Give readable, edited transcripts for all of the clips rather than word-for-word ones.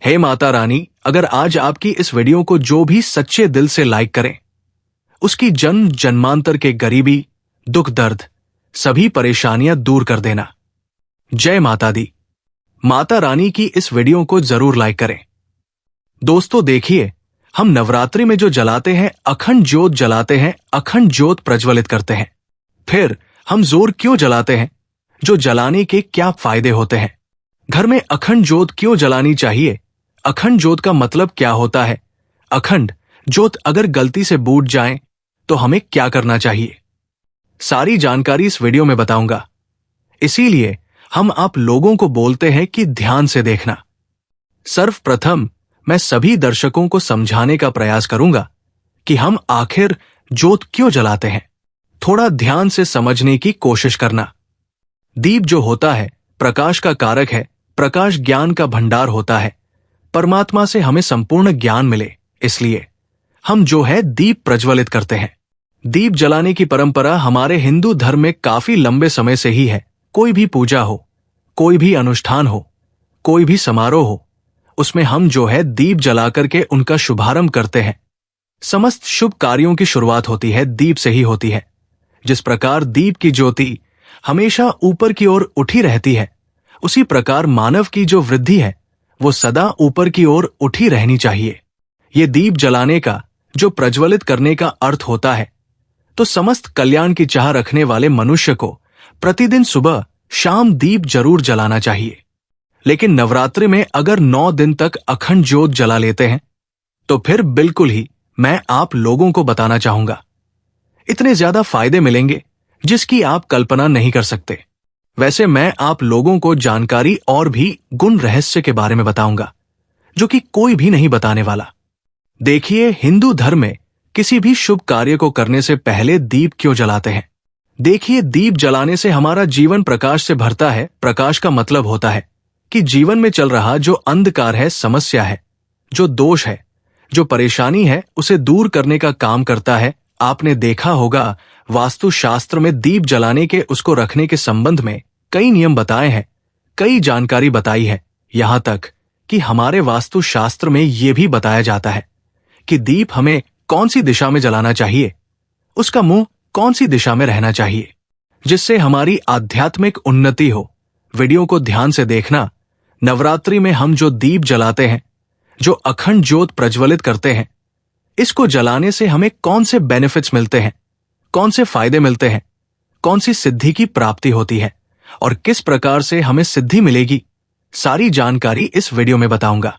हे माता रानी, अगर आज आपकी इस वीडियो को जो भी सच्चे दिल से लाइक करें, उसकी जन्म जन्मांतर के गरीबी, दुख दर्द, सभी परेशानियां दूर कर देना। जय माता दी। माता रानी की इस वीडियो को जरूर लाइक करें। दोस्तों देखिए, हम नवरात्रि में जो जलाते हैं, अखंड ज्योत जलाते हैं, अखंड ज्योत प्रज्वलित करते हैं। फिर हम जोर क्यों जलाते हैं? जो जलाने के क्या फायदे होते हैं? घर में अखंड ज्योत क्यों जलानी चाहिए? अखंड ज्योत का मतलब क्या होता है? अखंड ज्योत अगर गलती से बूझ जाए तो हमें क्या करना चाहिए? सारी जानकारी इस वीडियो में बताऊंगा। इसीलिए हम आप लोगों को बोलते हैं कि ध्यान से देखना। सर्वप्रथम मैं सभी दर्शकों को समझाने का प्रयास करूंगा कि हम आखिर ज्योत क्यों जलाते हैं। थोड़ा ध्यान से समझने की कोशिश करना। दीप जो होता है, प्रकाश का कारक है। प्रकाश ज्ञान का भंडार होता है। परमात्मा से हमें संपूर्ण ज्ञान मिले, इसलिए हम जो है दीप प्रज्वलित करते हैं। दीप जलाने की परंपरा हमारे हिंदू धर्म में काफी लंबे समय से ही है। कोई भी पूजा हो, कोई भी अनुष्ठान हो, कोई भी समारोह हो, उसमें हम जो है दीप जला करके उनका शुभारंभ करते हैं। समस्त शुभ कार्यों की शुरुआत होती है दीप से ही होती है। जिस प्रकार दीप की ज्योति हमेशा ऊपर की ओर उठी रहती है, उसी प्रकार मानव की जो वृद्धि है वो सदा ऊपर की ओर उठी रहनी चाहिए। ये दीप जलाने का, जो प्रज्वलित करने का अर्थ होता है, तो समस्त कल्याण की चाह रखने वाले मनुष्य को प्रतिदिन सुबह शाम दीप जरूर जलाना चाहिए। लेकिन नवरात्रि में अगर 9 दिन तक अखंड ज्योत जला लेते हैं तो फिर बिल्कुल ही मैं आप लोगों को बताना चाहूंगा, इतने ज्यादा फायदे मिलेंगे जिसकी आप कल्पना नहीं कर सकते। वैसे मैं आप लोगों को जानकारी और भी गुण रहस्य के बारे में बताऊंगा, जो कि कोई भी नहीं बताने वाला। देखिए, हिंदू धर्म में किसी भी शुभ कार्य को करने से पहले दीप क्यों जलाते हैं? देखिए, दीप जलाने से हमारा जीवन प्रकाश से भरता है। प्रकाश का मतलब होता है कि जीवन में चल रहा जो अंधकार है, समस्या है, जो दोष है, जो परेशानी है, उसे दूर करने का काम करता है। आपने देखा होगा, वास्तुशास्त्र में दीप जलाने के, उसको रखने के संबंध में कई नियम बताए हैं, कई जानकारी बताई है। यहां तक कि हमारे वास्तुशास्त्र में यह भी बताया जाता है कि दीप हमें कौन सी दिशा में जलाना चाहिए, उसका मुंह कौन सी दिशा में रहना चाहिए, जिससे हमारी आध्यात्मिक उन्नति हो। वीडियो को ध्यान से देखना। नवरात्रि में हम जो दीप जलाते हैं, जो अखंड ज्योत प्रज्वलित करते हैं, इसको जलाने से हमें कौन से बेनिफिट्स मिलते हैं, कौन से फायदे मिलते हैं, कौन सी सिद्धि की प्राप्ति होती है और किस प्रकार से हमें सिद्धि मिलेगी, सारी जानकारी इस वीडियो में बताऊंगा।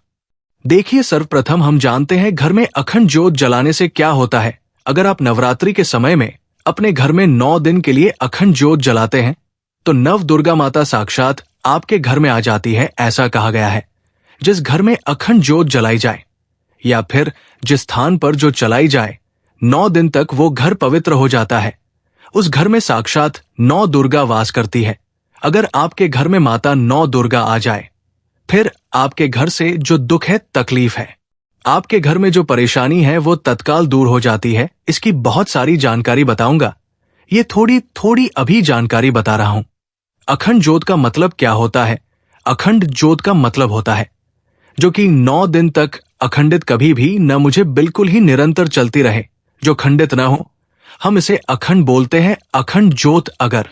देखिए, सर्वप्रथम हम जानते हैं घर में अखंड ज्योत जलाने से क्या होता है। अगर आप नवरात्रि के समय में अपने घर में 9 दिन के लिए अखंड ज्योत जलाते हैं तो नव दुर्गा माता साक्षात आपके घर में आ जाती है। ऐसा कहा गया है, जिस घर में अखंड ज्योत जलाई जाए या फिर जिस स्थान पर जो चलाई जाए, 9 दिन तक वो घर पवित्र हो जाता है। उस घर में साक्षात 9 दुर्गा वास करती है। अगर आपके घर में माता 9 दुर्गा आ जाए, फिर आपके घर से जो दुख है, तकलीफ है, आपके घर में जो परेशानी है, वो तत्काल दूर हो जाती है। इसकी बहुत सारी जानकारी बताऊंगा। ये थोड़ी थोड़ी अभी जानकारी बता रहा हूं। अखंड ज्योत का मतलब क्या होता है? अखंड ज्योत का मतलब होता है जो कि 9 दिन तक अखंडित, कभी भी न, मुझे बिल्कुल ही निरंतर चलती रहे, जो खंडित ना हो। हम इसे अखंड बोलते हैं। अखंड ज्योत अगर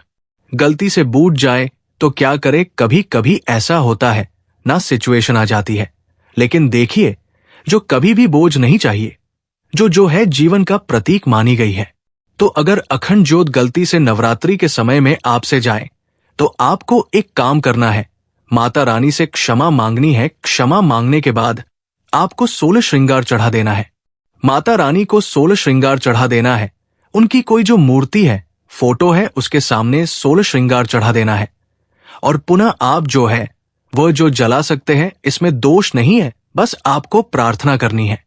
गलती से बूझ जाए तो क्या करे? कभी कभी ऐसा होता है ना, सिचुएशन आ जाती है। लेकिन देखिए, जो कभी भी बोझ नहीं चाहिए, जो है जीवन का प्रतीक मानी गई है। तो अगर अखंड ज्योत गलती से नवरात्रि के समय में आपसे जाए तो आपको एक काम करना है, माता रानी से क्षमा मांगनी है। क्षमा मांगने के बाद आपको 16 श्रृंगार चढ़ा देना है। माता रानी को 16 श्रृंगार चढ़ा देना है। उनकी कोई जो मूर्ति है, फोटो है, उसके सामने 16 श्रृंगार चढ़ा देना है। और पुनः आप जो है वह जो जला सकते हैं, इसमें दोष नहीं है, बस आपको प्रार्थना करनी है।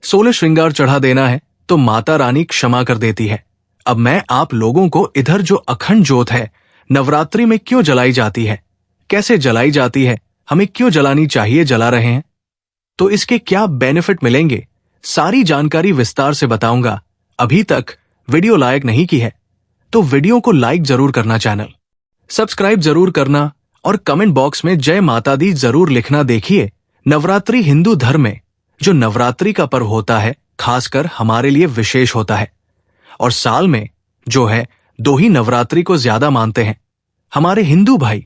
16 श्रृंगार चढ़ा देना है तो माता रानी क्षमा कर देती है। अब मैं आप लोगों को इधर जो अखंड ज्योत है, नवरात्रि में क्यों जलाई जाती है, कैसे जलाई जाती है, हमें क्यों जलानी चाहिए, जला रहे हैं तो इसके क्या बेनिफिट मिलेंगे, सारी जानकारी विस्तार से बताऊंगा। अभी तक वीडियो लाइक नहीं की है तो वीडियो को लाइक जरूर करना, चैनल सब्सक्राइब जरूर करना और कमेंट बॉक्स में जय माता दी जरूर लिखना। देखिए, नवरात्रि हिंदू धर्म में जो नवरात्रि का पर्व होता है, खासकर हमारे लिए विशेष होता है। और साल में जो है 2 ही नवरात्रि को ज्यादा मानते हैं हमारे हिंदू भाई,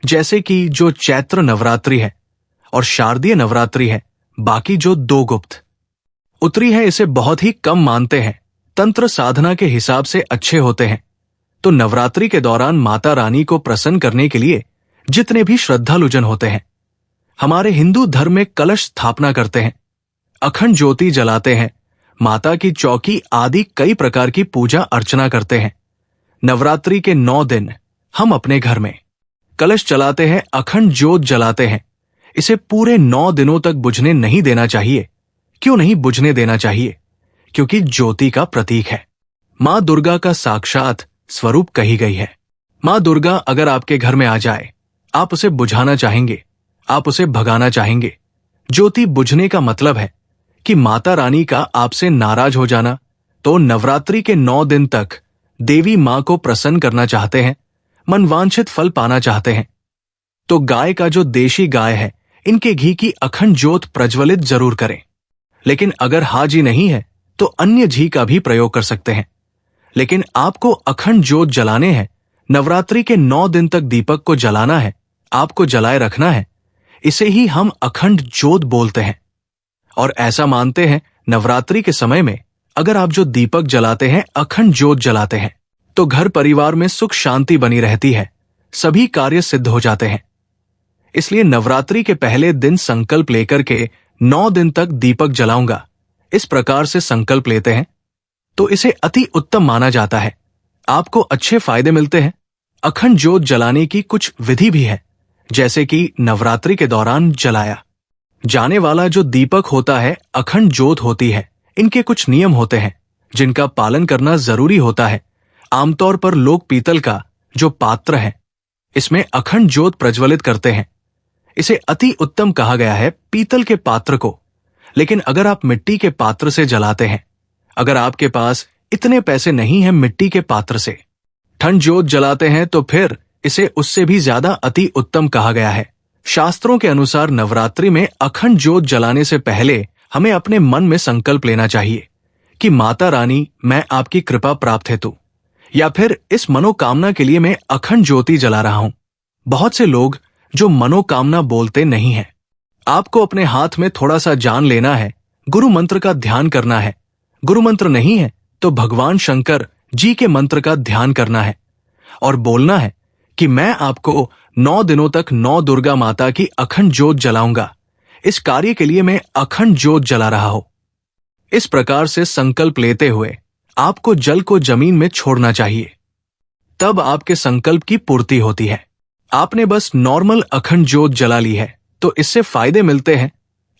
जैसे कि जो चैत्र नवरात्रि है और शारदीय नवरात्रि है। बाकी जो 2 गुप्त उत्तरी है, इसे बहुत ही कम मानते हैं। तंत्र साधना के हिसाब से अच्छे होते हैं। तो नवरात्रि के दौरान माता रानी को प्रसन्न करने के लिए जितने भी श्रद्धालुजन होते हैं, हमारे हिंदू धर्म में कलश स्थापना करते हैं, अखंड ज्योति जलाते हैं, माता की चौकी आदि कई प्रकार की पूजा अर्चना करते हैं। नवरात्रि के 9 दिन हम अपने घर में कलश चलाते हैं, अखंड ज्योत जलाते हैं। इसे पूरे 9 दिनों तक बुझने नहीं देना चाहिए। क्यों नहीं बुझने देना चाहिए? क्योंकि ज्योति का प्रतीक है, मां दुर्गा का साक्षात स्वरूप कही गई है। मां दुर्गा अगर आपके घर में आ जाए, आप उसे बुझाना चाहेंगे, आप उसे भगाना चाहेंगे। ज्योति बुझने का मतलब है कि माता रानी का आपसे नाराज हो जाना। तो नवरात्रि के 9 दिन तक देवी मां को प्रसन्न करना चाहते हैं, मनवांछित फल पाना चाहते हैं, तो गाय का जो देशी गाय है, इनके घी की अखंड ज्योत प्रज्वलित जरूर करें। लेकिन अगर हाजी नहीं है तो अन्य घी का भी प्रयोग कर सकते हैं। लेकिन आपको अखंड ज्योत जलाने हैं। नवरात्रि के 9 दिन तक दीपक को जलाना है, आपको जलाए रखना है। इसे ही हम अखंड ज्योत बोलते हैं। और ऐसा मानते हैं नवरात्रि के समय में अगर आप जो दीपक जलाते हैं, अखंड ज्योत जलाते हैं, तो घर परिवार में सुख शांति बनी रहती है, सभी कार्य सिद्ध हो जाते हैं। इसलिए नवरात्रि के पहले दिन संकल्प लेकर के 9 दिन तक दीपक जलाऊंगा, इस प्रकार से संकल्प लेते हैं तो इसे अति उत्तम माना जाता है। आपको अच्छे फायदे मिलते हैं। अखंड ज्योत जलाने की कुछ विधि भी है, जैसे कि नवरात्रि के दौरान जलाया जाने वाला जो दीपक होता है, अखंड ज्योत होती है। इनके कुछ नियम होते हैं जिनका पालन करना जरूरी होता है। आमतौर पर लोग पीतल का जो पात्र है, इसमें अखंड ज्योत प्रज्वलित करते हैं। इसे अति उत्तम कहा गया है पीतल के पात्र को। लेकिन अगर आप मिट्टी के पात्र से जलाते हैं, अगर आपके पास इतने पैसे नहीं हैं मिट्टी के पात्र से ठंड ज्योत जलाते हैं, तो फिर इसे उससे भी ज्यादा अति उत्तम कहा गया है। शास्त्रों के अनुसार नवरात्रि में अखंड ज्योत जलाने से पहले हमें अपने मन में संकल्प लेना चाहिए कि माता रानी, मैं आपकी कृपा प्राप्त हेतु या फिर इस मनोकामना के लिए मैं अखंड ज्योति जला रहा हूं। बहुत से लोग जो मनोकामना बोलते नहीं हैं, आपको अपने हाथ में थोड़ा सा जान लेना है, गुरु मंत्र का ध्यान करना है। गुरु मंत्र नहीं है तो भगवान शंकर जी के मंत्र का ध्यान करना है और बोलना है कि मैं आपको 9 दिनों तक 9 दुर्गा माता की अखंड ज्योत जलाऊंगा। इस कार्य के लिए मैं अखंड ज्योत जला रहा हूं। इस प्रकार से संकल्प लेते हुए आपको जल को जमीन में छोड़ना चाहिए, तब आपके संकल्प की पूर्ति होती है। आपने बस नॉर्मल अखंड ज्योत जला ली है तो इससे फायदे मिलते हैं,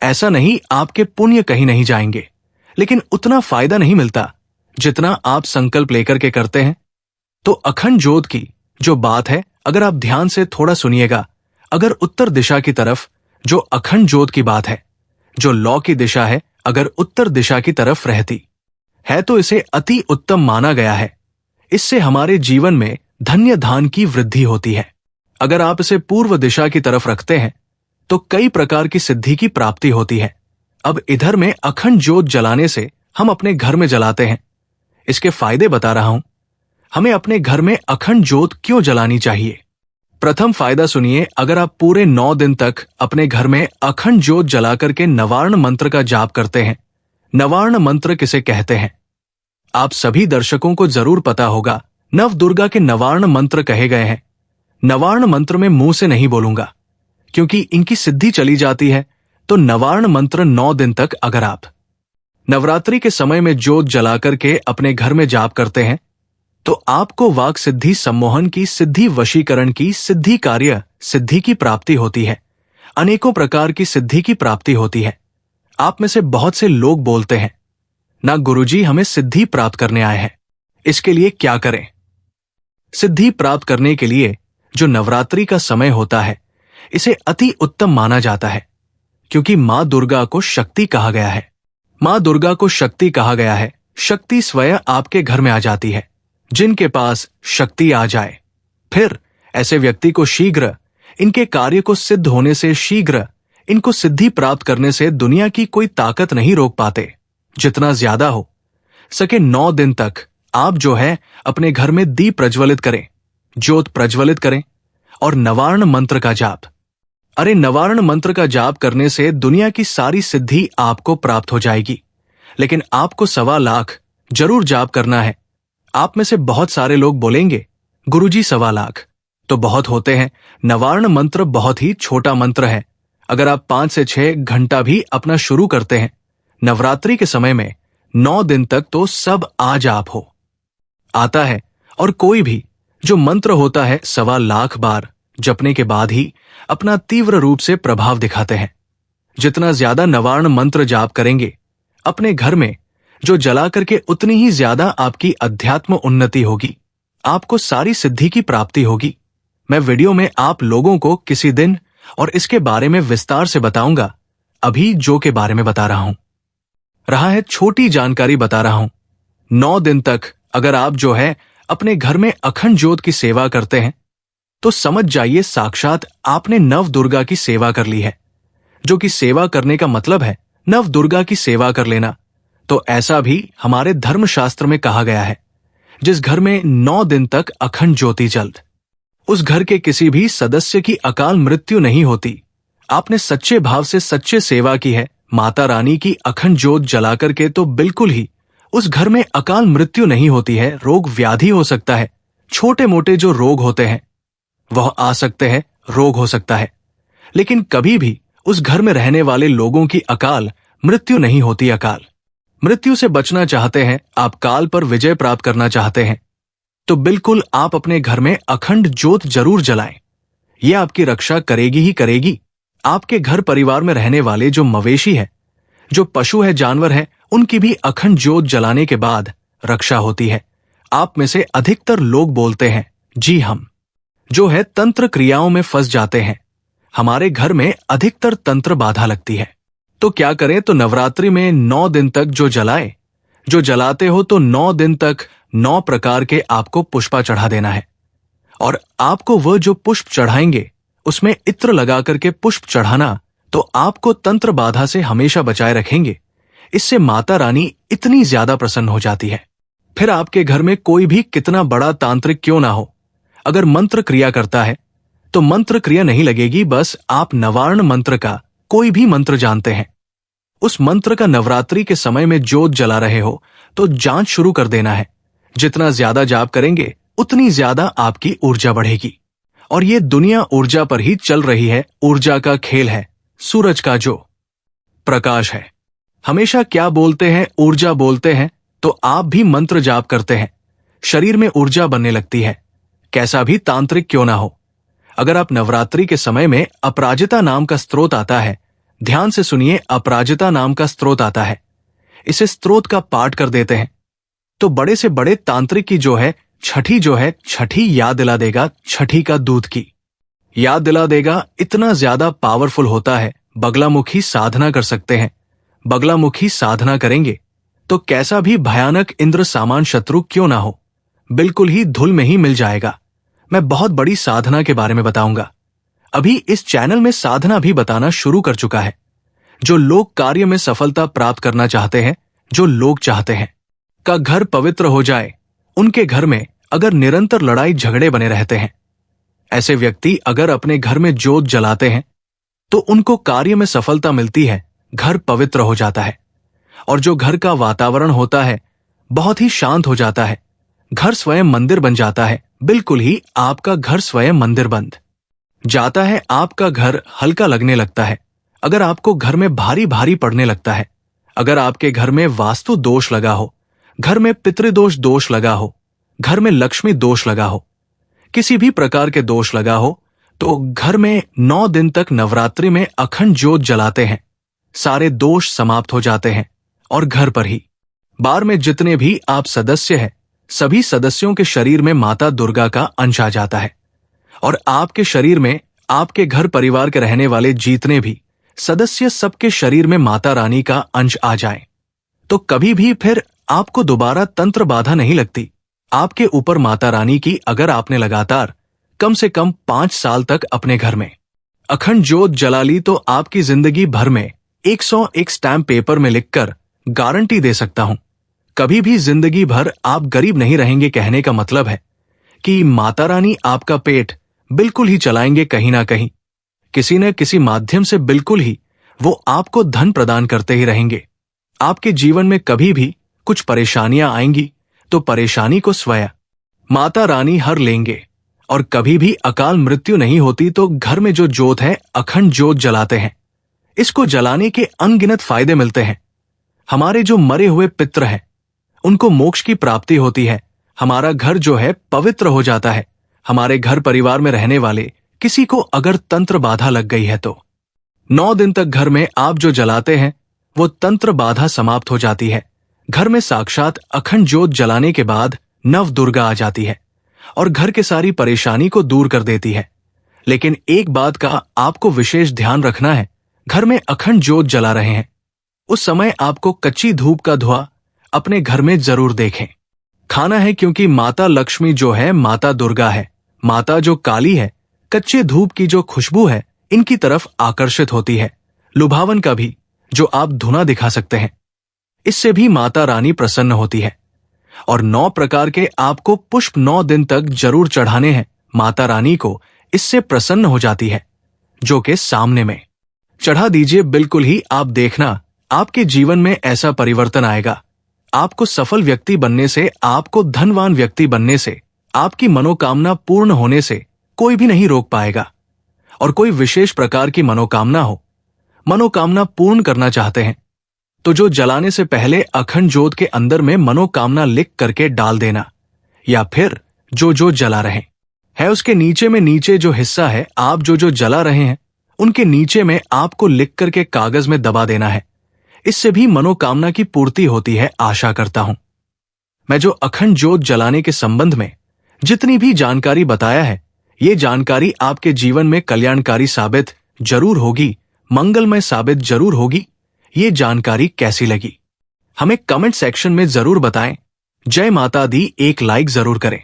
ऐसा नहीं आपके पुण्य कहीं नहीं जाएंगे, लेकिन उतना फायदा नहीं मिलता जितना आप संकल्प लेकर के करते हैं। तो अखंड ज्योत की जो बात है, अगर आप ध्यान से थोड़ा सुनिएगा, अगर उत्तर दिशा की तरफ जो अखंड ज्योत की बात है, जो लौ की दिशा है, अगर उत्तर दिशा की तरफ रहती है तो इसे अति उत्तम माना गया है। इससे हमारे जीवन में धन्य धान की वृद्धि होती है। अगर आप इसे पूर्व दिशा की तरफ रखते हैं तो कई प्रकार की सिद्धि की प्राप्ति होती है। अब इधर में अखंड ज्योत जलाने से हम अपने घर में जलाते हैं, इसके फायदे बता रहा हूं। हमें अपने घर में अखंड ज्योत क्यों जलानी चाहिए? प्रथम फायदा सुनिए। अगर आप पूरे 9 दिन तक अपने घर में अखंड ज्योत जलाकर के नवार्ण मंत्र का जाप करते हैं, नवार्ण मंत्र किसे कहते हैं आप सभी दर्शकों को जरूर पता होगा। नव दुर्गा के नवार्ण मंत्र कहे गए हैं। नवार्ण मंत्र में मुंह से नहीं बोलूंगा क्योंकि इनकी सिद्धि चली जाती है। तो नवार्ण मंत्र 9 दिन तक अगर आप नवरात्रि के समय में ज्योत जलाकर के अपने घर में जाप करते हैं तो आपको वाक सिद्धि, सम्मोहन की सिद्धि, वशीकरण की सिद्धि, कार्य सिद्धि की प्राप्ति होती है। अनेकों प्रकार की सिद्धि की प्राप्ति होती है। आप में से बहुत से लोग बोलते हैं ना गुरुजी हमें सिद्धि प्राप्त करने आए हैं, इसके लिए क्या करें? सिद्धि प्राप्त करने के लिए जो नवरात्रि का समय होता है, इसे अति उत्तम माना जाता है क्योंकि मां दुर्गा को शक्ति कहा गया है। मां दुर्गा को शक्ति कहा गया है। शक्ति स्वयं आपके घर में आ जाती है। जिनके पास शक्ति आ जाए, फिर ऐसे व्यक्ति को शीघ्र इनके कार्य को सिद्ध होने से शीघ्र इनको सिद्धि प्राप्त करने से दुनिया की कोई ताकत नहीं रोक पाते। जितना ज्यादा हो सके 9 दिन तक आप जो है अपने घर में दीप प्रज्वलित करें, ज्योत प्रज्वलित करें और नवार्ण मंत्र का जाप। अरे नवार्ण मंत्र का जाप करने से दुनिया की सारी सिद्धि आपको प्राप्त हो जाएगी, लेकिन आपको 1.25 लाख जरूर जाप करना है। आप में से बहुत सारे लोग बोलेंगे, गुरुजी 1.25 लाख तो बहुत होते हैं। नवार्ण मंत्र बहुत ही छोटा मंत्र है। अगर आप 5 से 6 घंटा भी अपना शुरू करते हैं नवरात्रि के समय में 9 दिन तक, तो सब आज आप हो आता है। और कोई भी जो मंत्र होता है 1.25 लाख बार जपने के बाद ही अपना तीव्र रूप से प्रभाव दिखाते हैं। जितना ज्यादा नवार्ण मंत्र जाप करेंगे अपने घर में जो जला करके, उतनी ही ज्यादा आपकी अध्यात्म उन्नति होगी, आपको सारी सिद्धि की प्राप्ति होगी। मैं वीडियो में आप लोगों को किसी दिन और इसके बारे में विस्तार से बताऊंगा। अभी जो के बारे में बता रहा है छोटी जानकारी बता रहा हूं। 9 दिन तक अगर आप जो है अपने घर में अखंड ज्योत की सेवा करते हैं तो समझ जाइए साक्षात आपने नव दुर्गा की सेवा कर ली है। जो कि सेवा करने का मतलब है नव दुर्गा की सेवा कर लेना। तो ऐसा भी हमारे धर्मशास्त्र में कहा गया है, जिस घर में 9 दिन तक अखंड ज्योति जलती, उस घर के किसी भी सदस्य की अकाल मृत्यु नहीं होती। आपने सच्चे भाव से सच्चे सेवा की है माता रानी की अखंड ज्योत जलाकर के, तो बिल्कुल ही उस घर में अकाल मृत्यु नहीं होती है। रोग व्याधि हो सकता है, छोटे मोटे जो रोग होते हैं वह आ सकते हैं, रोग हो सकता है, लेकिन कभी भी उस घर में रहने वाले लोगों की अकाल मृत्यु नहीं होती। अकाल मृत्यु से बचना चाहते हैं आप, काल पर विजय प्राप्त करना चाहते हैं, तो बिल्कुल आप अपने घर में अखंड ज्योत जरूर जलाएं। यह आपकी रक्षा करेगी ही करेगी। आपके घर परिवार में रहने वाले जो मवेशी है, जो पशु है, जानवर है, उनकी भी अखंड ज्योत जलाने के बाद रक्षा होती है। आप में से अधिकतर लोग बोलते हैं, जी हम जो है तंत्र क्रियाओं में फंस जाते हैं, हमारे घर में अधिकतर तंत्र बाधा लगती है। तो क्या करें? तो नवरात्रि में 9 दिन तक जो जलाते हो तो 9 दिन तक 9 प्रकार के आपको पुष्पा चढ़ा देना है। और आपको वह जो पुष्प चढ़ाएंगे उसमें इत्र लगा करके पुष्प चढ़ाना, तो आपको तंत्र बाधा से हमेशा बचाए रखेंगे। इससे माता रानी इतनी ज्यादा प्रसन्न हो जाती है। फिर आपके घर में कोई भी कितना बड़ा तांत्रिक क्यों ना हो, अगर मंत्र क्रिया करता है तो मंत्र क्रिया नहीं लगेगी। बस आप नवार्ण मंत्र का कोई भी मंत्र जानते हैं, उस मंत्र का नवरात्रि के समय में ज्योत जला रहे हो तो जांच शुरू कर देना है। जितना ज्यादा जाप करेंगे उतनी ज्यादा आपकी ऊर्जा बढ़ेगी। और ये दुनिया ऊर्जा पर ही चल रही है। ऊर्जा का खेल है, सूरज का जो प्रकाश है। हमेशा क्या बोलते हैं? ऊर्जा बोलते हैं। तो आप भी मंत्र जाप करते हैं, शरीर में ऊर्जा बनने लगती है, कैसा भी तांत्रिक क्यों ना हो। अगर आप नवरात्रि के समय में अपराजिता नाम का स्त्रोत आता है, ध्यान से सुनिए, अपराजिता नाम का स्त्रोत आता है, इसे स्त्रोत का पाठ कर देते हैं तो बड़े से बड़े तांत्रिक की जो है छठी याद दिला देगा। छठी का दूध की याद दिला देगा। इतना ज्यादा पावरफुल होता है। बगलामुखी साधना कर सकते हैं। बगलामुखी साधना करेंगे तो कैसा भी भयानक इंद्र सामान शत्रु क्यों ना हो, बिल्कुल ही धूल में ही मिल जाएगा। मैं बहुत बड़ी साधना के बारे में बताऊंगा। अभी इस चैनल में साधना भी बताना शुरू कर चुका है। जो लोग कार्य में सफलता प्राप्त करना चाहते हैं, जो लोग चाहते हैं का घर पवित्र हो जाए, उनके घर में अगर निरंतर लड़ाई झगड़े बने रहते हैं, ऐसे व्यक्ति अगर अपने घर में ज्योत जलाते हैं तो उनको कार्य में सफलता मिलती है, घर पवित्र हो जाता है। और जो घर का वातावरण होता है बहुत ही शांत हो जाता है, घर स्वयं मंदिर बन जाता है। बिल्कुल ही आपका घर स्वयं मंदिर बन जाता है। आपका घर हल्का लगने लगता है। अगर आपको घर में भारी भारी पड़ने लगता है, अगर आपके घर में वास्तु दोष लगा हो, घर में पितृदोष दोष लगा हो, घर में लक्ष्मी दोष लगा हो, किसी भी प्रकार के दोष लगा हो, तो घर में 9 दिन तक नवरात्रि में अखंड ज्योत जलाते हैं, सारे दोष समाप्त हो जाते हैं। और घर पर ही बार में जितने भी आप सदस्य हैं, सभी सदस्यों के शरीर में माता दुर्गा का अंश आ जाता है। और आपके शरीर में आपके घर परिवार के रहने वाले जितने भी सदस्य, सबके शरीर में माता रानी का अंश आ जाए तो कभी भी फिर आपको दोबारा तंत्र बाधा नहीं लगती। आपके ऊपर माता रानी की, अगर आपने लगातार कम से कम 5 साल तक अपने घर में अखंड ज्योत जला ली तो आपकी जिंदगी भर में 101 स्टैम्प पेपर में लिखकर गारंटी दे सकता हूं, कभी भी जिंदगी भर आप गरीब नहीं रहेंगे। कहने का मतलब है कि माता रानी आपका पेट बिल्कुल ही चलाएंगे, कहीं ना कहीं किसी न किसी माध्यम से बिल्कुल ही वो आपको धन प्रदान करते ही रहेंगे। आपके जीवन में कभी भी कुछ परेशानियां आएंगी तो परेशानी को स्वयं माता रानी हर लेंगे। और कभी भी अकाल मृत्यु नहीं होती तो घर में जो ज्योत है अखंड ज्योत जलाते हैं, इसको जलाने के अनगिनत फायदे मिलते हैं। हमारे जो मरे हुए पितर हैं उनको मोक्ष की प्राप्ति होती है। हमारा घर जो है पवित्र हो जाता है। हमारे घर परिवार में रहने वाले किसी को अगर तंत्र बाधा लग गई है तो 9 दिन तक घर में आप जो जलाते हैं वो तंत्र बाधा समाप्त हो जाती है। घर में साक्षात अखंड ज्योत जलाने के बाद नव दुर्गा आ जाती है और घर के सारी परेशानी को दूर कर देती है। लेकिन एक बात का आपको विशेष ध्यान रखना है, घर में अखंड ज्योत जला रहे हैं उस समय आपको कच्ची धूप का धुआं अपने घर में जरूर देखें। खाना है, क्योंकि माता लक्ष्मी जो है माता दुर्गा है, माता जो काली है, कच्चे धूप की जो खुशबू है इनकी तरफ आकर्षित होती है। लुभावन का भी जो आप धुना दिखा सकते हैं, इससे भी माता रानी प्रसन्न होती है। और 9 प्रकार के आपको पुष्प 9 दिन तक जरूर चढ़ाने हैं। माता रानी को इससे प्रसन्न हो जाती है, जो कि सामने में चढ़ा दीजिए। बिल्कुल ही आप देखना आपके जीवन में ऐसा परिवर्तन आएगा। आपको सफल व्यक्ति बनने से, आपको धनवान व्यक्ति बनने से, आपकी मनोकामना पूर्ण होने से कोई भी नहीं रोक पाएगा। और कोई विशेष प्रकार की मनोकामना हो, मनोकामना पूर्ण करना चाहते हैं तो जो जलाने से पहले अखंड ज्योत के अंदर में मनोकामना लिख करके डाल देना, या फिर जो जला रहे हैं उसके नीचे में नीचे जो हिस्सा है आप जो जला रहे हैं उनके नीचे में आपको लिख करके कागज में दबा देना है। इससे भी मनोकामना की पूर्ति होती है, आशा करता हूं। मैं जो अखंड ज्योत जलाने के संबंध में जितनी भी जानकारी बताया है, ये जानकारी आपके जीवन में कल्याणकारी साबित जरूर होगी, मंगलमय साबित जरूर होगी। ये जानकारी कैसी लगी हमें कमेंट सेक्शन में जरूर बताएं। जय माता दी एक लाइक जरूर करें।